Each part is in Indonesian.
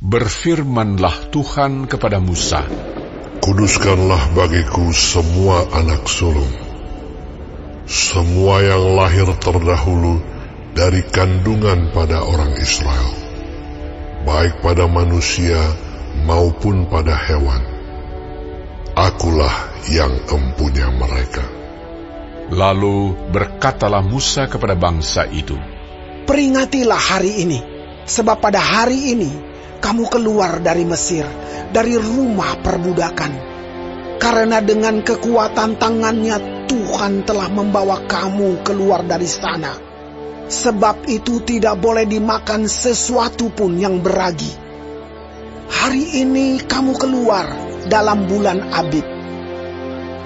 Berfirmanlah Tuhan kepada Musa, Kuduskanlah bagiku semua anak sulung, semua yang lahir terdahulu dari kandungan pada orang Israel, baik pada manusia maupun pada hewan. Akulah yang empunya mereka. Lalu berkatalah Musa kepada bangsa itu, Peringatilah hari ini, sebab pada hari ini kamu keluar dari Mesir, dari rumah perbudakan. Karena dengan kekuatan tangannya Tuhan telah membawa kamu keluar dari sana. Sebab itu tidak boleh dimakan sesuatu pun yang beragi. Hari ini kamu keluar dalam bulan Abib.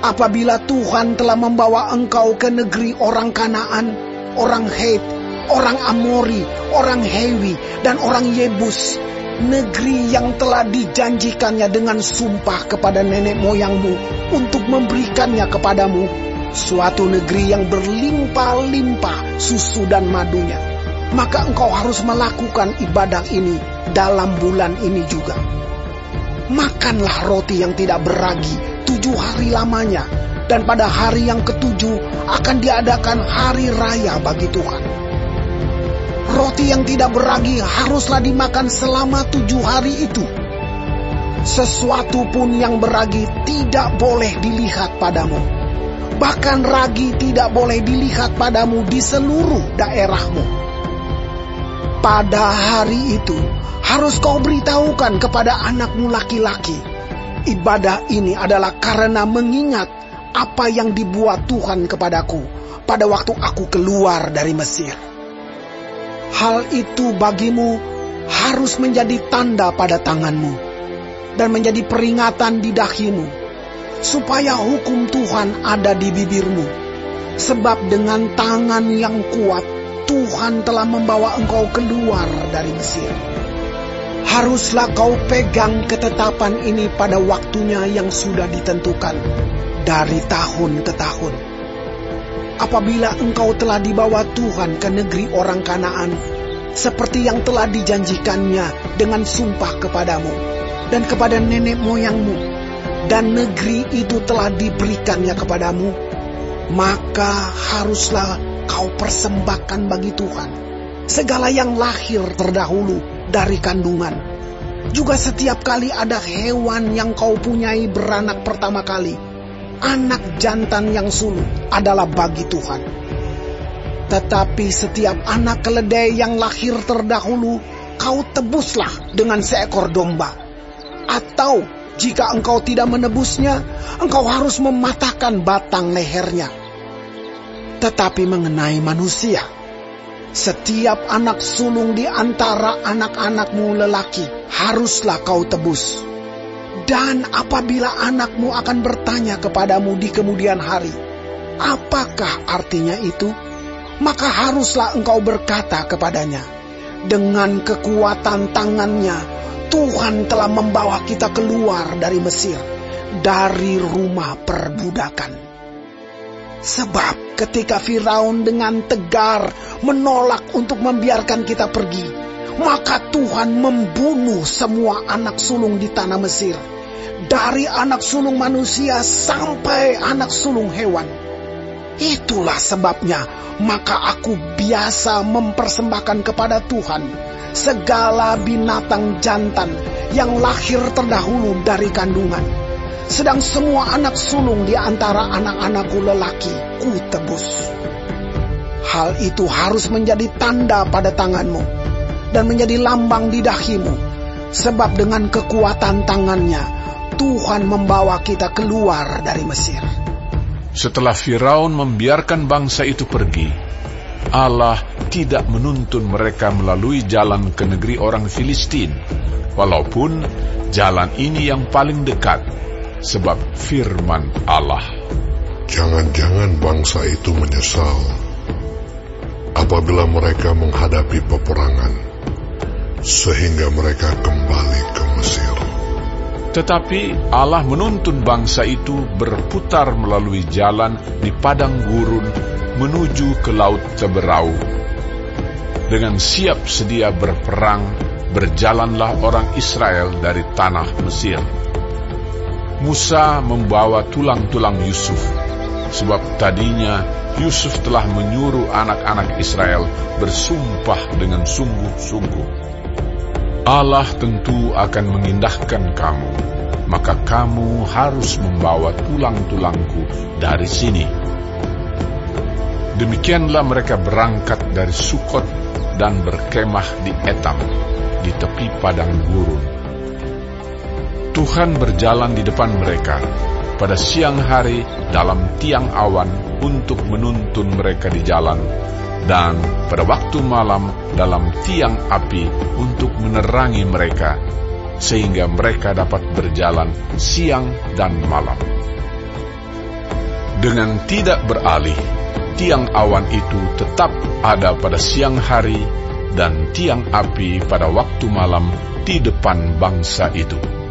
Apabila Tuhan telah membawa engkau ke negeri orang Kanaan, orang Het, orang Amori, orang Hewi, dan orang Yebus, negeri yang telah dijanjikannya dengan sumpah kepada nenek moyangmu untuk memberikannya kepadamu, suatu negeri yang berlimpah-limpah susu dan madunya. Maka engkau harus melakukan ibadah ini dalam bulan ini juga. Makanlah roti yang tidak beragi 7 hari lamanya, dan pada hari yang ke-7 akan diadakan hari raya bagi Tuhan. Roti yang tidak beragi haruslah dimakan selama 7 hari itu. Sesuatu pun yang beragi tidak boleh dilihat padamu. Bahkan ragi tidak boleh dilihat padamu di seluruh daerahmu. Pada hari itu harus kau beritahukan kepada anakmu laki-laki. Ibadah ini adalah karena mengingat apa yang dibuat Tuhan kepadaku pada waktu aku keluar dari Mesir. Hal itu bagimu harus menjadi tanda pada tanganmu dan menjadi peringatan di dahimu, supaya hukum Tuhan ada di bibirmu. Sebab dengan tangan yang kuat Tuhan telah membawa engkau keluar dari Mesir. Haruslah kau pegang ketetapan ini pada waktunya yang sudah ditentukan, dari tahun ke tahun. Apabila engkau telah dibawa Tuhan ke negeri orang Kanaan, seperti yang telah dijanjikannya dengan sumpah kepadamu dan kepada nenek moyangmu, dan negeri itu telah diberikannya kepadamu, maka haruslah kau persembahkan bagi Tuhan segala yang lahir terdahulu dari kandungan. Juga setiap kali ada hewan yang kau punyai beranak pertama kali, anak jantan yang sulung adalah bagi Tuhan. Tetapi setiap anak keledai yang lahir terdahulu kau tebuslah dengan seekor domba. Atau jika engkau tidak menebusnya, engkau harus mematahkan batang lehernya. Tetapi mengenai manusia, setiap anak sulung di antara anak-anakmu lelaki haruslah kau tebus. Dan apabila anakmu akan bertanya kepadamu di kemudian hari, apakah artinya itu? Maka haruslah engkau berkata kepadanya, dengan kekuatan tangannya Tuhan telah membawa kita keluar dari Mesir, dari rumah perbudakan. Sebab ketika Firaun dengan tegar menolak untuk membiarkan kita pergi, maka Tuhan membunuh semua anak sulung di tanah Mesir, dari anak sulung manusia sampai anak sulung hewan. Itulah sebabnya maka aku biasa mempersembahkan kepada Tuhan segala binatang jantan yang lahir terdahulu dari kandungan. Sedang semua anak sulung di antara anak-anakku lelaki ku tebus. Hal itu harus menjadi tanda pada tanganmu dan menjadi lambang di dahimu, sebab dengan kekuatan tangannya Tuhan membawa kita keluar dari Mesir. Setelah Firaun membiarkan bangsa itu pergi, Allah tidak menuntun mereka melalui jalan ke negeri orang Filistin, walaupun jalan ini yang paling dekat, sebab firman Allah, Jangan-jangan bangsa itu menyesal apabila mereka menghadapi peperangan, sehingga mereka kembali ke Mesir. Tetapi Allah menuntun bangsa itu berputar melalui jalan di padang gurun menuju ke Laut Teberau, dengan siap sedia berperang berjalanlah orang Israel dari tanah Mesir. Musa membawa tulang-tulang Yusuf, sebab tadinya Yusuf telah menyuruh anak-anak Israel bersumpah dengan sungguh-sungguh. Allah tentu akan mengindahkan kamu, maka kamu harus membawa tulang-tulangku dari sini. Demikianlah mereka berangkat dari Sukot dan berkemah di Etam, di tepi padang gurun. Tuhan berjalan di depan mereka pada siang hari dalam tiang awan untuk menuntun mereka di jalan, dan pada waktu malam dalam tiang api untuk menerangi mereka, sehingga mereka dapat berjalan siang dan malam. Dengan tidak beralih, tiang awan itu tetap ada pada siang hari dan tiang api pada waktu malam di depan bangsa itu.